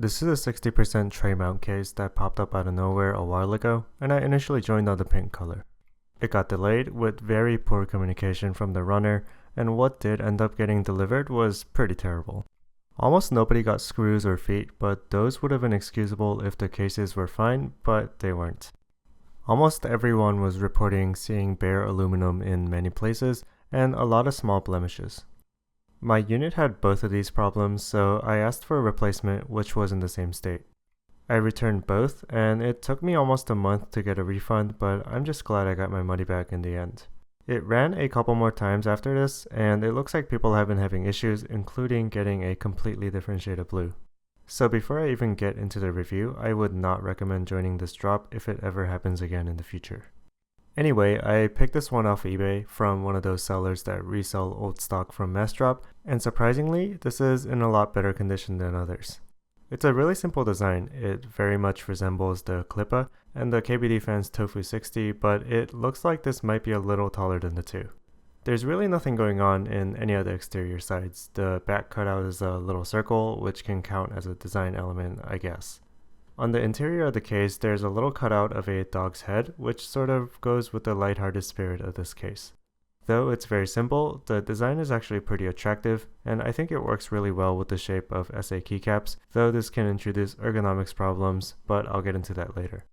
This is a 60% tray mount case that popped up out of nowhere a while ago, and I initially joined on the pink color. It got delayed with very poor communication from the runner, and what did end up getting delivered was pretty terrible. Almost nobody got screws or feet, but those would have been excusable if the cases were fine, but they weren't. Almost everyone was reporting seeing bare aluminum in many places, and a lot of small blemishes. My unit had both of these problems, so I asked for a replacement which was in the same state. I returned both, and it took me almost a month to get a refund, but I'm just glad I got my money back in the end. It ran a couple more times after this, and it looks like people have been having issues, including getting a completely different shade of blue. So before I even get into the review, I would not recommend joining this drop if it ever happens again in the future. Anyway, I picked this one off eBay from one of those sellers that resell old stock from mass drop, and surprisingly, this is in a lot better condition than others. It's a really simple design. It very much resembles the Clippa and the KBD Fans Tofu 60, but it looks like this might be a little taller than the two. There's really nothing going on in any of the exterior sides. The back cutout is a little circle, which can count as a design element, I guess. On the interior of the case, there's a little cutout of a dog's head, which sort of goes with the lighthearted spirit of this case. Though it's very simple, the design is actually pretty attractive, and I think it works really well with the shape of SA keycaps, though this can introduce ergonomics problems, but I'll get into that later.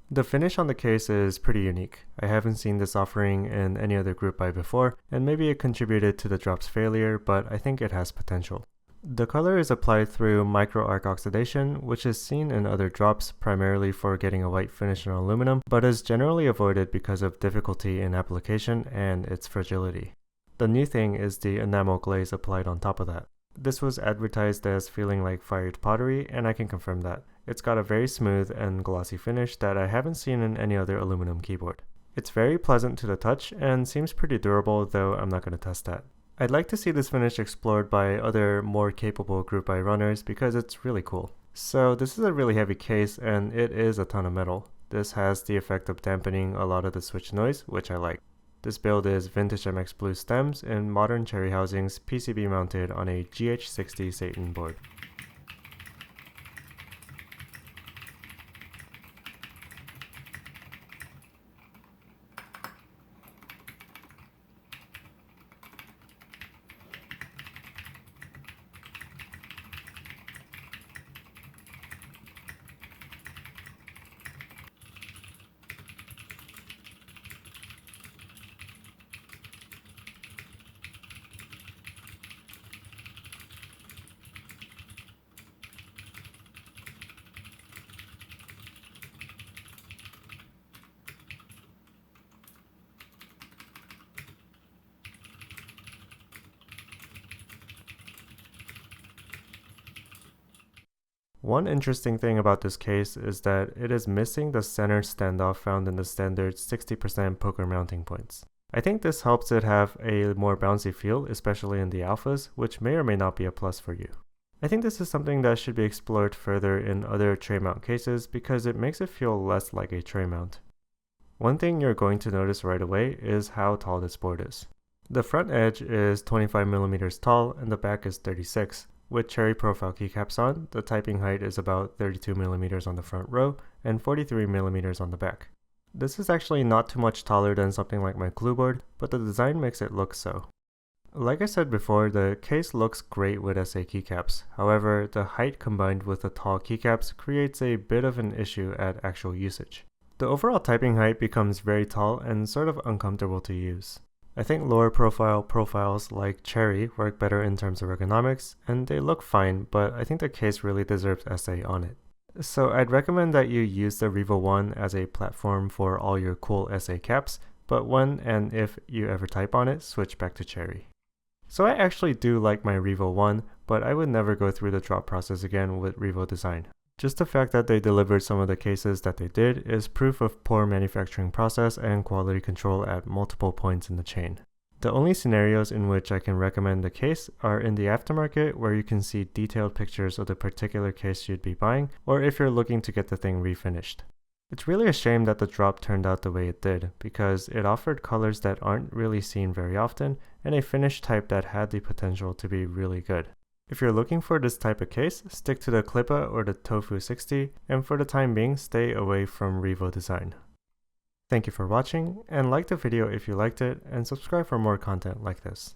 The finish on the case is pretty unique. I haven't seen this offering in any other group buy before, and maybe it contributed to the drop's failure, but I think it has potential. The color is applied through micro-arc oxidation, which is seen in other drops primarily for getting a white finish on aluminum, but is generally avoided because of difficulty in application and its fragility. The new thing is the enamel glaze applied on top of that. This was advertised as feeling like fired pottery, and I can confirm that. It's got a very smooth and glossy finish that I haven't seen in any other aluminum keyboard. It's very pleasant to the touch and seems pretty durable, though I'm not going to test that. I'd like to see this finish explored by other more capable group buy runners because it's really cool. So this is a really heavy case and it is a ton of metal. This has the effect of dampening a lot of the switch noise, which I like. This build is vintage MX Blue stems in modern cherry housings, PCB mounted on a GH60 Satan board. One interesting thing about this case is that it is missing the center standoff found in the standard 60% poker mounting points. I think this helps it have a more bouncy feel, especially in the alphas, which may or may not be a plus for you. I think this is something that should be explored further in other tray mount cases because it makes it feel less like a tray mount. One thing you're going to notice right away is how tall this board is. The front edge is 25mm tall and the back is 36. With cherry profile keycaps on, the typing height is about 32mm on the front row and 43mm on the back. This is actually not too much taller than something like my Clueboard, but the design makes it look so. Like I said before, the case looks great with SA keycaps. However, the height combined with the tall keycaps creates a bit of an issue at actual usage. The overall typing height becomes very tall and sort of uncomfortable to use. I think lower profile profiles like Cherry work better in terms of ergonomics, and they look fine, but I think the case really deserves SA on it. So I'd recommend that you use the Revo 1 as a platform for all your cool SA caps, but when and if you ever type on it, switch back to Cherry. So I actually do like my Revo 1, but I would never go through the drop process again with Revo design. Just the fact that they delivered some of the cases that they did is proof of poor manufacturing process and quality control at multiple points in the chain. The only scenarios in which I can recommend the case are in the aftermarket where you can see detailed pictures of the particular case you'd be buying, or if you're looking to get the thing refinished. It's really a shame that the drop turned out the way it did, because it offered colors that aren't really seen very often and a finish type that had the potential to be really good. If you're looking for this type of case, stick to the Clippa or the Tofu 60, and for the time being, stay away from Revo design. Thank you for watching, and like the video if you liked it, and subscribe for more content like this.